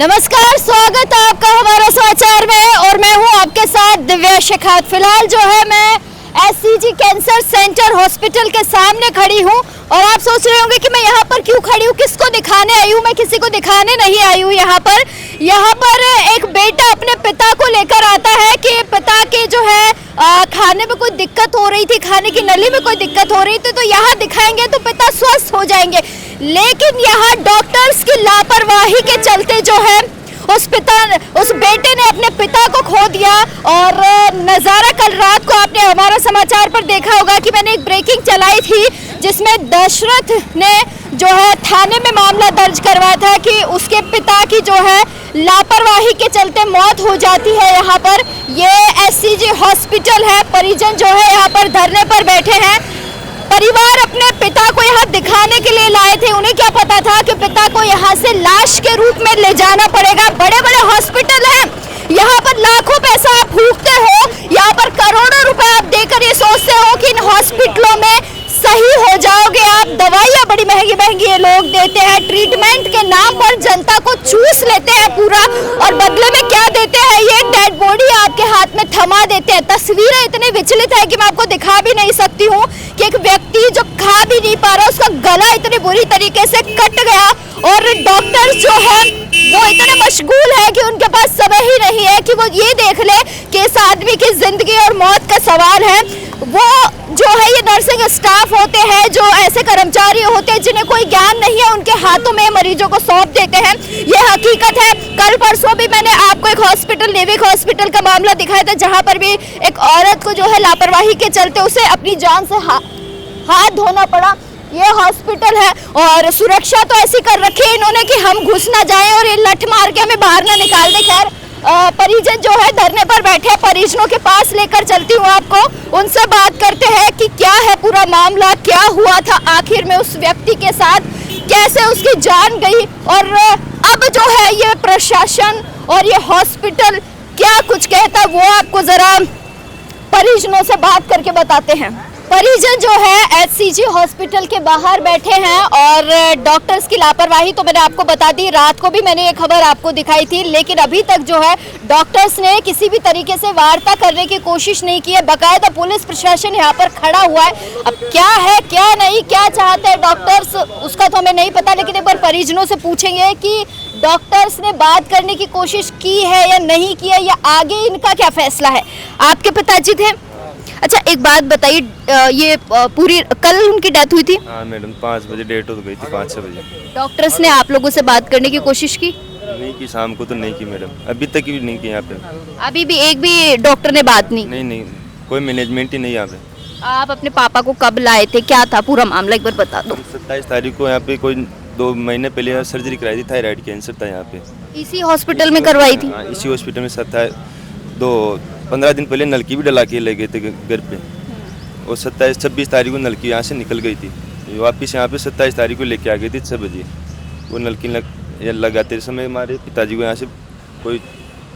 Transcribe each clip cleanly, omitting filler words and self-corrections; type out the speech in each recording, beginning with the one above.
नमस्कार, स्वागत है आपका हमारा समाचार में और मैं हूं आपके साथ दिव्या शेखावत। फिलहाल जो है मैं एससीजी कैंसर सेंटर हॉस्पिटल के सामने खड़ी हूं और आप सोच रहे होंगे कि मैं यहां पर क्यों खड़ी हूं, किसको दिखाने आई हूं। मैं किसी को दिखाने नहीं आई हूं। यहां पर एक बेटा अपने पिता को लेकर आता है कि पिता के जो है खाने में कोई दिक्कत हो रही थी, खाने की नली में कोई दिक्कत हो रही थी, तो यहाँ दिखाएंगे तो पिता स्वस्थ हो जाएंगे। लेकिन यहाँ डॉक्टर्स की लापरवाही के चलते जो है उस बेटे ने अपने पिता को खो दिया। और नज़ारा कल रात को आपने हमारा समाचार पर देखा होगा कि मैंने एक ब्रेकिंग चलाई थी जिसमें दशरथ ने जो है थाने में मामला दर्ज करवाया था कि उसके पिता की जो है लापरवाही के चलते मौत हो जाती है। यहाँ पर ये एससीजी हॉस्पिटल है, परिजन जो है यहाँ पर धरने पर बैठे हैं। परिवार अपने पिता को यहाँ दिखाने के लिए लाए थे। उन्हें क्या पता था कि पिता को यहाँ से लाश के रूप में ले जाना पड़ेगा। बड़े बड़े हॉस्पिटल हैं, यहाँ पर लाखों पैसा आप फूकते हो, यहाँ पर करोड़ों रुपए आप देकर ये सोचते हो कि इन हॉस्पिटलों में सही हो जाओगे आप। दवाइयाँ बड़ी महंगी महंगी ये लोग देते हैं, ट्रीटमेंट के नाम पर जनता को चूस लेते हैं पूरा, और बदले में क्या देते हैं, ये डेड बॉडी आपके हाथ में थमा देते हैं। तस्वीरें इतनी विचलित है कि मैं आपको दिखा भी नहीं सकती हूँ कि एक व्यक्ति जो खा भी नहीं पा रहा, उसका गला इतनी बुरी तरीके से कट गया और डॉक्टर जो है वो इतने मशगूल है कि उनके पास समय ही नहीं है कि वो ये देख ले कि इस आदमी की जिंदगी और मौत का सवाल है। वो जो है ये नर्सिंग स्टाफ होते हैं, जो ऐसे कर्मचारी होते हैं जिन्हें कोई ज्ञान नहीं है, उनके हाथों में मरीजों को सौंप देते हैं। ये हकीकत है। कल परसों भी मैंने आपको एक हॉस्पिटल, नेविक हॉस्पिटल का मामला दिखाया था जहां पर भी एक औरत को जो है लापरवाही के चलते उसे अपनी जान से हाथ धोना पड़ा। ये हॉस्पिटल है और सुरक्षा तो ऐसी कर रखी है इन्होंने कि हम घुस ना जाएं और ये लठ मार के हमें बाहर ना निकाल दे। खैर परिजन जो है धरने पर बैठे, परिजनों के पास लेकर चलती हूँ आपको, उनसे बात करते हैं कि क्या है पूरा मामला, क्या हुआ था आखिर में उस व्यक्ति के साथ, कैसे उसकी जान गई, और अब जो है ये प्रशासन और ये हॉस्पिटल क्या कुछ कहता वो आपको जरा परिजनों से बात करके बताते हैं। परिजन जो है एससीजी हॉस्पिटल के बाहर बैठे हैं और डॉक्टर्स की लापरवाही तो मैंने आपको बता दी, रात को भी मैंने ये खबर आपको दिखाई थी, लेकिन अभी तक जो है डॉक्टर्स ने किसी भी तरीके से वार्ता करने की कोशिश नहीं की है। बाकायदा पुलिस प्रशासन यहाँ पर खड़ा हुआ है। अब क्या है क्या नहीं, क्या चाहते हैं डॉक्टर्स, उसका तो हमें नहीं पता, लेकिन एक बार परिजनों से पूछेंगे कि डॉक्टर्स ने बात करने की कोशिश की है या नहीं की है, या आगे इनका क्या फैसला है। आपके पिताजी थे? अच्छा, एक बात बताइए, ये पूरी कल उनकी डेथ हुई थी? हाँ मैडम, 5 बजे डेट हो गई थी, 5-6 बजे। डॉक्टर्स ने आप लोगों से बात करने की कोशिश की? नहीं की, शाम को तो नहीं की मैडम, अभी तक भी नहीं की यहाँ पे। अभी भी एक भी डॉक्टर ने बात नहीं? नहीं, कोई मैनेजमेंट ही नहीं यहाँ पे। आप अपने पापा को कब लाए थे, क्या था पूरा मामला, एक बार बता दो। 27 तारीख को यहाँ पे कोई 2 महीने पहले सर्जरी कराई थी, थायराइड कैंसर था यहाँ पे। इसी हॉस्पिटल में करवाई थी? हाँ, इसी हॉस्पिटल में सब था। 15 दिन पहले नलकी भी डला के ले गए थे घर पे, और 26 तारीख को नलकी यहाँ से निकल गई थी, वापस यहाँ पे 27 तारीख को लेके आ गई थी 6 बजे। वो नलकी लगाते समय हमारे पिताजी को यहाँ से कोई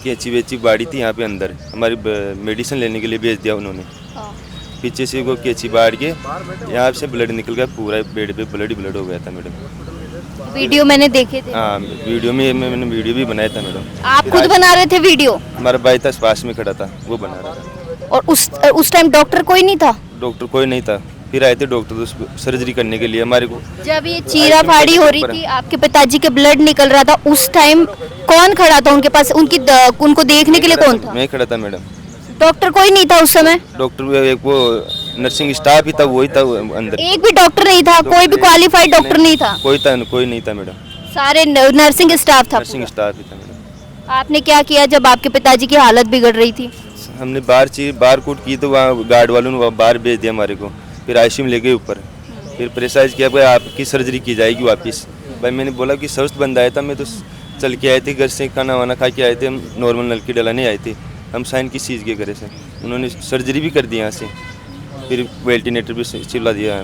कैंची वेची बाड़ी थी यहाँ पे अंदर, हमारी मेडिसिन लेने के लिए भेज दिया उन्होंने। पीछे से वो कैंची बाढ़ के यहाँ से ब्लड निकल गया, पूरा बेड पे ब्लड ही ब्लड हो गया था मैडम। वीडियो मैंने देखे थे। हाँ, वीडियो में मैंने वीडियो भी बनाया था मैडम। आप खुद बना रहे थे वीडियो? हमारा भाई था पास में खड़ा था, वो बना रहा था। और उस टाइम डॉक्टर कोई नहीं था? डॉक्टर कोई नहीं था, फिर आए थे डॉक्टर तो सर्जरी करने के लिए हमारे को। जब ये चीरा फाड़ी हो रही थी, आपके पिताजी के ब्लड निकल रहा था, उस टाइम कौन खड़ा था उनके पास? उनको देखने के लिए कौन था? मैं खड़ा था मैडम। डॉक्टर कोई नहीं था उस समय? डॉक्टर एक वो नर्सिंग स्टाफ ही था, वही था अंदर। एक भी डॉक्टर नहीं था? कोई भी क्वालिफाइड डॉक्टर नहीं था? कोई नहीं था मैडम, सारे नर्सिंग स्टाफ था? नर्सिंग स्टाफ ही था मैडम। आपने क्या किया जब आपके पिताजी की हालत बिगड़ रही थी? हमने बार कूट की तो वहाँ गार्ड वालों ने बाहर भेज दिया हमारे को, फिर आईसीयू में ले गए ऊपर, फिर प्रेसाइज किया भाई आपकी सर्जरी की जाएगी वापस। भाई मैंने बोला कि स्वस्थ बंदा आया था, मैं तो चल के आए थे घर से, खाना वाना खा के आए थे, हम नॉर्मल नलकी डलाने आए थे, हम साइन किस चीज़ के करे से। उन्होंने सर्जरी भी कर दी यहाँ से, फिर वेंटिलेटर भी चिल्ला दिया।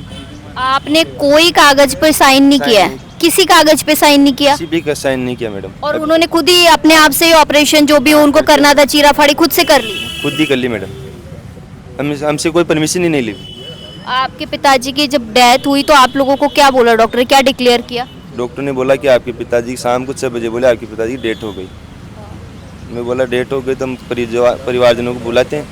आपने कोई कागज पे साइन नहीं किया है? किसी कागज पे साइन नहीं किया? किसी भी का साइन नहीं किया मैडम। और उन्होंने खुद ही अपने आप से ऑपरेशन जो भी उनको करना था, चीरा फाड़ी खुद से कर ली? खुद ही कर ली मैडम, हमसे कोई परमिशन ही नहीं ली। आपके पिताजी की जब डेथ हुई तो आप लोगों को क्या बोला डॉक्टर, क्या डिक्लेयर किया? डॉक्टर ने बोला कि आपके पिताजी शाम को 6 बजे बोले आपके पिताजी की डेथ हो गई। मैं बोला डेथ हो गई तो हम परिवारजनों को बुलाते हैं,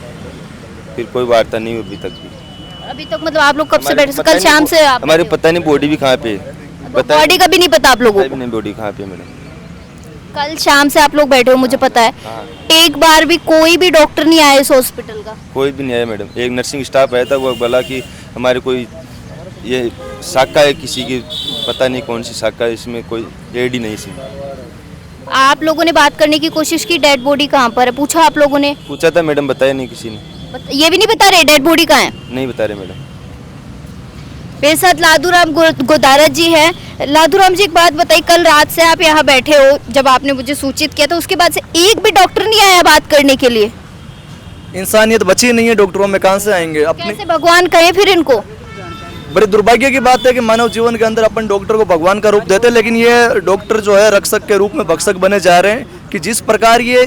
फिर कोई वार्ता नहीं हुई अभी तक भी। अभी तक मतलब आप लोग कब से हमारे बैठे? पता कल नहीं शाम से आप हमारे पता नहीं बॉडी भी कहाँ पे है, पता बॉडी का भी नहीं पता आप लोगों भी को? नहीं बॉडी कहाँ पे है मैडम। कल शाम से आप लोग बैठे हो, मुझे पता है। हाँ, एक बार भी कोई भी डॉक्टर नहीं आया इस हॉस्पिटल का? कोई भी नहीं आया मैडम। एक नर्सिंग स्टाफ आया था, वो बोला कि हमारे कोई ये शाखा है किसी की, पता नहीं कौन सी शाखा है, इसमें कोई एड ही नहीं इसमें। आप लोगों ने बात करने की कोशिश की डेड बॉडी कहाँ पर है? पूछा आप लोगों ने? पूछा था मैडम, बताया नहीं किसी ने। ये भी नहीं बता रहे डेड बॉडी कहाँ है? नहीं बता रहे मैडम। मेरे साथ लादूराम गोदारत जी हैं। लादूराम जी, एक बात बताइए, कल रात से आप यहाँ बैठे हो, जब आपने मुझे सूचित किया था उसके बाद से एक भी डॉक्टर नहीं आया बात करने के लिए? इंसानियत बची नहीं है डॉक्टरों में, कहाँ से आएंगे? अपने कैसे भगवान कहे फिर इनको? बड़ी दुर्भाग्य की बात है कि मानव जीवन के अंदर अपन डॉक्टर को भगवान का रूप देते हैं, लेकिन ये डॉक्टर जो है रक्षक के रूप में भक्षक बने जा रहे हैं। कि जिस प्रकार ये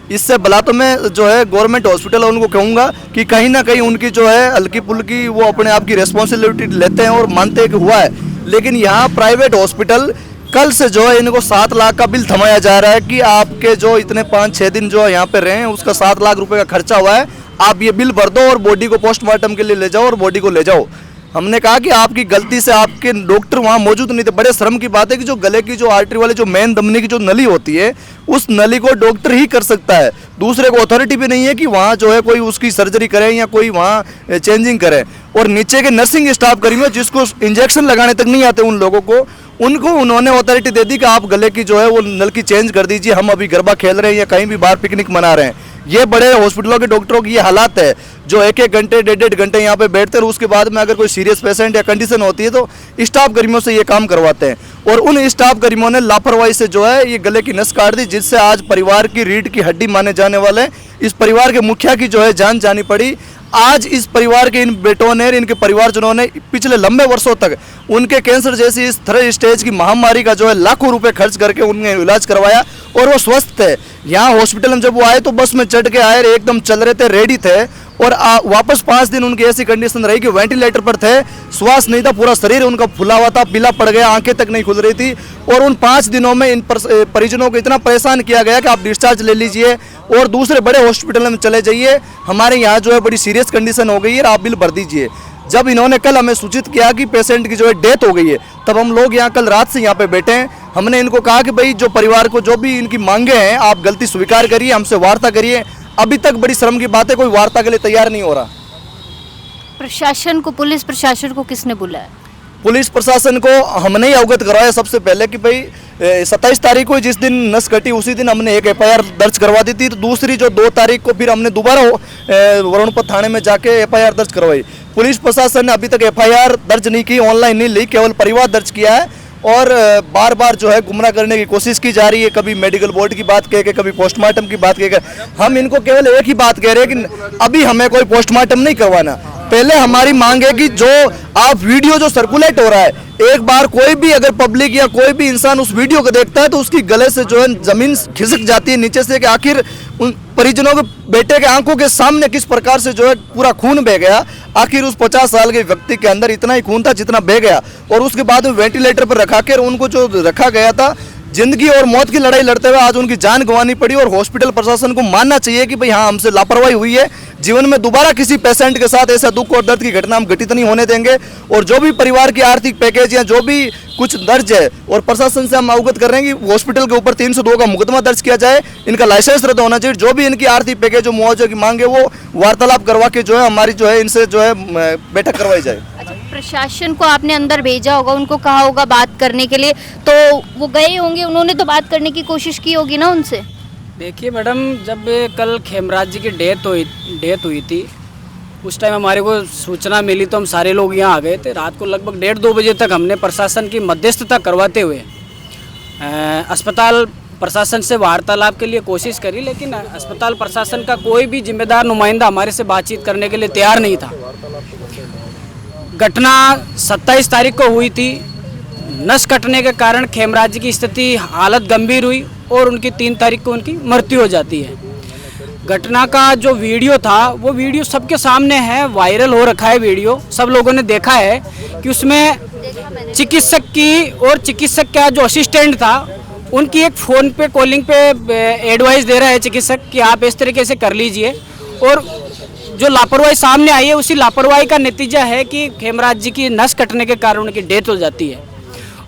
इससे भला तो मैं जो है गवर्नमेंट हॉस्पिटल है उनको कहूँगा कि कहीं ना कहीं उनकी जो है हल्की पुल्की वो अपने आप की रिस्पॉन्सिबिलिटी लेते हैं और मानते हैं कि हुआ है। लेकिन यहाँ प्राइवेट हॉस्पिटल कल से जो है इनको 7 लाख का बिल थमाया जा रहा है कि आपके जो इतने 5-6 दिन जो यहाँ पे रहे हैं उसका 7 लाख रुपए का खर्चा हुआ है, आप ये बिल भर दो और बॉडी को पोस्टमार्टम के लिए ले जाओ और बॉडी को ले जाओ। हमने कहा कि आपकी गलती से आपके डॉक्टर वहाँ मौजूद नहीं थे। बड़े शर्म की बात है कि जो गले की जो आर्टरी वाली जो मेन धमनी की जो नली होती है उस नली को डॉक्टर ही कर सकता है, दूसरे को अथॉरिटी भी नहीं है कि वहाँ जो है कोई उसकी सर्जरी करे या कोई वहाँ चेंजिंग करे। और नीचे के नर्सिंग स्टाफ कर्मियों जिसको इंजेक्शन लगाने तक नहीं आते उन लोगों को, उनको उन्होंने अथॉरिटी दे दी कि आप गले की जो है वो नल की चेंज कर दीजिए, हम अभी गरबा खेल रहे हैं या कहीं भी बाहर पिकनिक मना रहे हैं। ये बड़े हॉस्पिटलों के डॉक्टरों की ये हालात है जो 1-1 घंटे 1.5 घंटे यहाँ पे बैठते हैं और उसके बाद में अगर कोई सीरियस पेशेंट या कंडीशन होती है तो स्टाफ कर्मियों से ये काम करवाते हैं। और उन स्टाफ कर्मियों ने लापरवाही से जो है ये गले की नस काट दी, जिससे आज परिवार की रीढ़ की हड्डी माने जाने वाले इस परिवार के मुखिया की जो है जान जानी पड़ी। आज इस परिवार के इन बेटों ने, इनके परिवारजनों ने पिछले लंबे वर्षों तक उनके कैंसर जैसी इस 3rd स्टेज की महामारी का जो है लाखों रुपए खर्च करके उनने इलाज करवाया और वो स्वस्थ थे। यहाँ हॉस्पिटल में जब वो आए तो बस में चढ़ के आए, एकदम चल रहे थे, रेडी थे और वापस 5 दिन उनकी ऐसी कंडीशन रही कि वेंटिलेटर पर थे, श्वास नहीं था, पूरा शरीर उनका फुला हुआ था, पीला पड़ गया, आंखें तक नहीं खुल रही थी। और उन 5 दिनों में इन परिजनों को इतना परेशान किया गया कि आप डिस्चार्ज ले लीजिए और दूसरे बड़े हॉस्पिटल में चले जाइए, हमारे यहाँ जो है बड़ी सीरियस कंडीशन हो गई है, आप बिल भर दीजिए। जब इन्होंने कल हमें सूचित किया कि पेशेंट की जो है डेथ हो गई है, तब हम लोग यहाँ कल रात से यहाँ पे बैठे हैं। हमने इनको कहा कि भाई जो परिवार को जो भी इनकी मांगे हैं आप गलती स्वीकार करिए, हमसे वार्ता करिए। अभी तक बड़ी शर्म की बात है, कोई वार्ता के लिए तैयार नहीं हो रहा। प्रशासन को, पुलिस प्रशासन को किसने बुलाया? पुलिस प्रशासन को हमने ही अवगत कराया सबसे पहले कि भाई 27 तारीख को जिस दिन नस कटी उसी दिन हमने एक FIR दर्ज करवा दी थी। तो दूसरी जो 2 तारीख को फिर हमने दोबारा वरुणपत थाने में जाके FIR दर्ज करवाई। पुलिस प्रशासन ने अभी तक FIR दर्ज नहीं की, ऑनलाइन नहीं ली, केवल परिवार दर्ज किया है और बार बार जो है गुमराह करने की कोशिश की जा रही है। कभी मेडिकल बोर्ड की बात कह के, कभी पोस्टमार्टम की बात कह के। हम इनको केवल एक ही बात कह रहे हैं कि अभी हमें कोई पोस्टमार्टम नहीं करवाना। पहले हमारी मांग है कि जो आप वीडियो जो सर्कुलेट हो रहा है, एक बार कोई भी अगर पब्लिक या कोई भी इंसान उस वीडियो को देखता है तो उसकी गले से जो है जमीन खिसक जाती है नीचे से कि आखिर उन परिजनों के बेटे के आंखों के सामने किस प्रकार से जो है पूरा खून बह गया। आखिर उस 50 साल के व्यक्ति के अंदर इतना ही खून था जितना बह गया और उसके बाद में वेंटिलेटर पर रखा कर उनको जो रखा गया था, जिंदगी और मौत की लड़ाई लड़ते हुए आज उनकी जान गंवानी पड़ी। और हॉस्पिटल प्रशासन को मानना चाहिए कि भाई हाँ, हमसे लापरवाही हुई है, जीवन में दोबारा किसी पेशेंट के साथ ऐसा दुख और दर्द की घटना हम घटित नहीं होने देंगे। और जो भी परिवार की आर्थिक पैकेज या जो भी कुछ दर्ज है, और प्रशासन से हम अवगत कर रहे हैं कि हॉस्पिटल के ऊपर 302 का मुकदमा दर्ज किया जाए, इनका लाइसेंस रद्द होना चाहिए। जो भी इनकी आर्थिक पैकेज जो मुआवजे की मांग है वो वार्तालाप करवा के जो है हमारी जो है इनसे जो है बैठक करवाई जाए। प्रशासन को आपने अंदर भेजा होगा, उनको कहा होगा बात करने के लिए, तो वो गए होंगे, उन्होंने तो बात करने की कोशिश की होगी ना उनसे? देखिए मैडम, जब कल खेमराज जी की डेथ हुई थी उस टाइम हमारे को सूचना मिली तो हम सारे लोग यहाँ आ गए थे। रात को लगभग 1:30-2 बजे तक हमने प्रशासन की मध्यस्थता करवाते हुए अस्पताल प्रशासन से वार्तालाप के लिए कोशिश करी, लेकिन अस्पताल प्रशासन का कोई भी जिम्मेदार नुमाइंदा हमारे से बातचीत करने के लिए तैयार नहीं था। घटना 27 तारीख को हुई थी। नस कटने के कारण खेमराज जी की स्थिति हालत गंभीर हुई और उनकी 3 तारीख को उनकी मृत्यु हो जाती है। घटना का जो वीडियो था वो वीडियो सबके सामने है, वायरल हो रखा है वीडियो, सब लोगों ने देखा है कि उसमें चिकित्सक की और चिकित्सक का जो असिस्टेंट था उनकी एक फ़ोन पे कॉलिंग पे एडवाइस दे रहा है चिकित्सक कि आप इस तरीके से कर लीजिए, और जो लापरवाही सामने आई है उसी लापरवाही का नतीजा है कि खेमराज जी की नस कटने के कारण उनकी डेथ हो जाती है।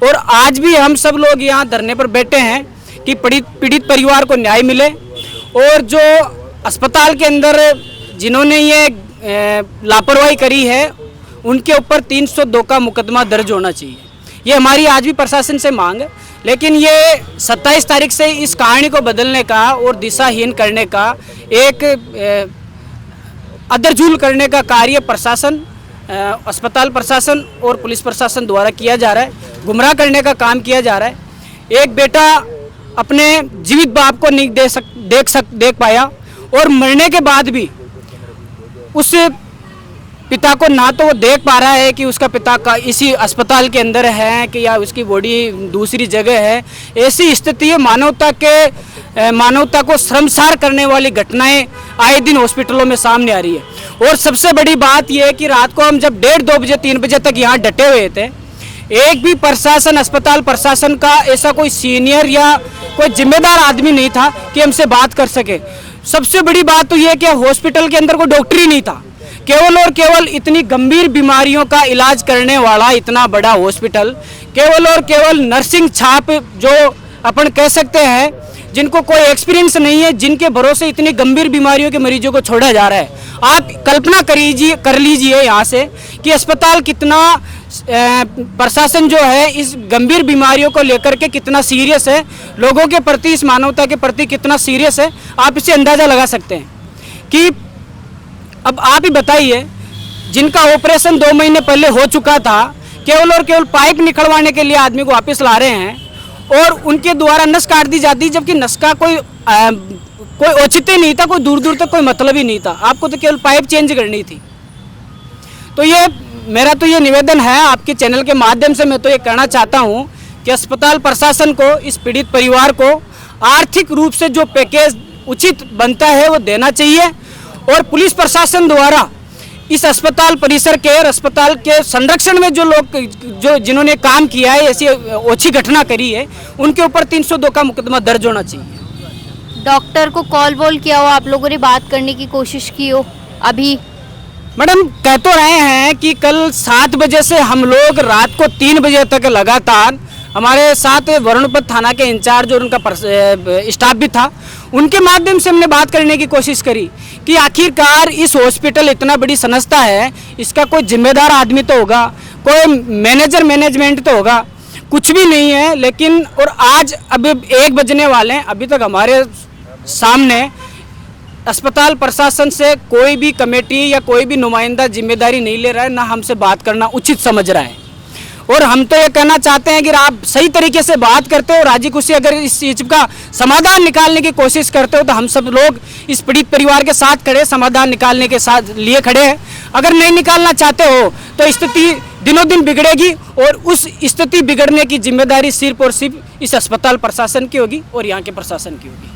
और आज भी हम सब लोग यहाँ धरने पर बैठे हैं कि पीड़ित परिवार को न्याय मिले, और जो अस्पताल के अंदर जिन्होंने ये लापरवाही करी है उनके ऊपर 302 का मुकदमा दर्ज होना चाहिए। ये हमारी आज भी प्रशासन से मांग है। लेकिन ये 27 तारीख से इस कहानी को बदलने का और दिशाहीन करने का एक अदरजूल करने का कार्य प्रशासन, अस्पताल प्रशासन और पुलिस प्रशासन द्वारा किया जा रहा है। गुमराह करने का काम किया जा रहा है। एक बेटा अपने जीवित बाप को नहीं देख पाया, और मरने के बाद भी उस पिता को ना तो वो देख पा रहा है कि उसका पिता का इसी अस्पताल के अंदर है कि या उसकी बॉडी दूसरी जगह है। ऐसी स्थिति है, मानवता को शर्मसार करने वाली घटनाएं आए दिन हॉस्पिटलों में सामने आ रही है। और सबसे बड़ी बात यह है कि रात को हम जब 1:30, 2 बजे, 3 बजे तक यहाँ डटे हुए थे, एक भी प्रशासन, अस्पताल प्रशासन का ऐसा कोई सीनियर या कोई जिम्मेदार आदमी नहीं था कि हमसे बात कर सके। सबसे बड़ी बात तो यह है कि हॉस्पिटल के अंदर कोई डॉक्टर ही नहीं था। केवल और केवल इतनी गंभीर बीमारियों का इलाज करने वाला इतना बड़ा हॉस्पिटल, केवल और केवल नर्सिंग छाप जो अपन कह सकते हैं, जिनको कोई एक्सपीरियंस नहीं है, जिनके भरोसे इतनी गंभीर बीमारियों के मरीजों को छोड़ा जा रहा है। आप कल्पना कर लीजिए यहाँ से कि अस्पताल कितना, प्रशासन जो है इस गंभीर बीमारियों को लेकर के कितना सीरियस है, लोगों के प्रति, इस मानवता के प्रति कितना सीरियस है। आप इससे अंदाज़ा लगा सकते हैं कि अब आप ही बताइए, जिनका ऑपरेशन 2 महीने पहले हो चुका था, केवल और केवल पाइप निकलवाने के लिए आदमी को वापस ला रहे हैं, और उनके द्वारा नस काट दी जाती, जबकि नस का कोई औचित्य नहीं था, कोई दूर दूर तक कोई मतलब ही नहीं था। आपको तो केवल पाइप चेंज करनी थी। तो ये मेरा तो ये निवेदन है आपके चैनल के माध्यम से, मैं तो ये कहना चाहता हूँ कि अस्पताल प्रशासन को इस पीड़ित परिवार को आर्थिक रूप से जो पैकेज उचित बनता है वो देना चाहिए, और पुलिस प्रशासन द्वारा इस अस्पताल परिसर के और अस्पताल के संरक्षण में जो लोग जिन्होंने काम किया है, ऐसी ओछी घटना करी है, उनके ऊपर 302 का मुकदमा दर्ज होना चाहिए। डॉक्टर को कॉल वॉल किया हो, आप लोगों ने बात करने की कोशिश की हो? अभी मैडम कह तो रहे हैं कि कल 7 बजे से हम लोग रात को 3 बजे तक लगातार, हमारे साथ वरुणपत थाना के इंचार्ज और उनका स्टाफ भी था, उनके माध्यम से हमने बात करने की कोशिश करी कि आखिरकार इस हॉस्पिटल इतना बड़ी संस्था है, इसका कोई जिम्मेदार आदमी तो होगा, कोई मैनेजमेंट तो होगा, कुछ भी नहीं है। लेकिन और आज अभी 1 बजने वाले हैं, अभी तक हमारे सामने अस्पताल प्रशासन से कोई भी कमेटी या कोई भी नुमाइंदा जिम्मेदारी नहीं ले रहा है, ना हमसे बात करना उचित समझ रहा है। और हम तो ये कहना चाहते हैं कि आप सही तरीके से बात करते हो, राजी खुशी अगर इस चीज़ का समाधान निकालने की कोशिश करते हो, तो हम सब लोग इस पीड़ित परिवार के साथ खड़े, समाधान निकालने के साथ लिए खड़े हैं। अगर नहीं निकालना चाहते हो तो स्थिति दिनों दिन बिगड़ेगी, और उस स्थिति बिगड़ने की जिम्मेदारी सिर्फ और सिर्फ इस अस्पताल प्रशासन की होगी और यहाँ के प्रशासन की होगी।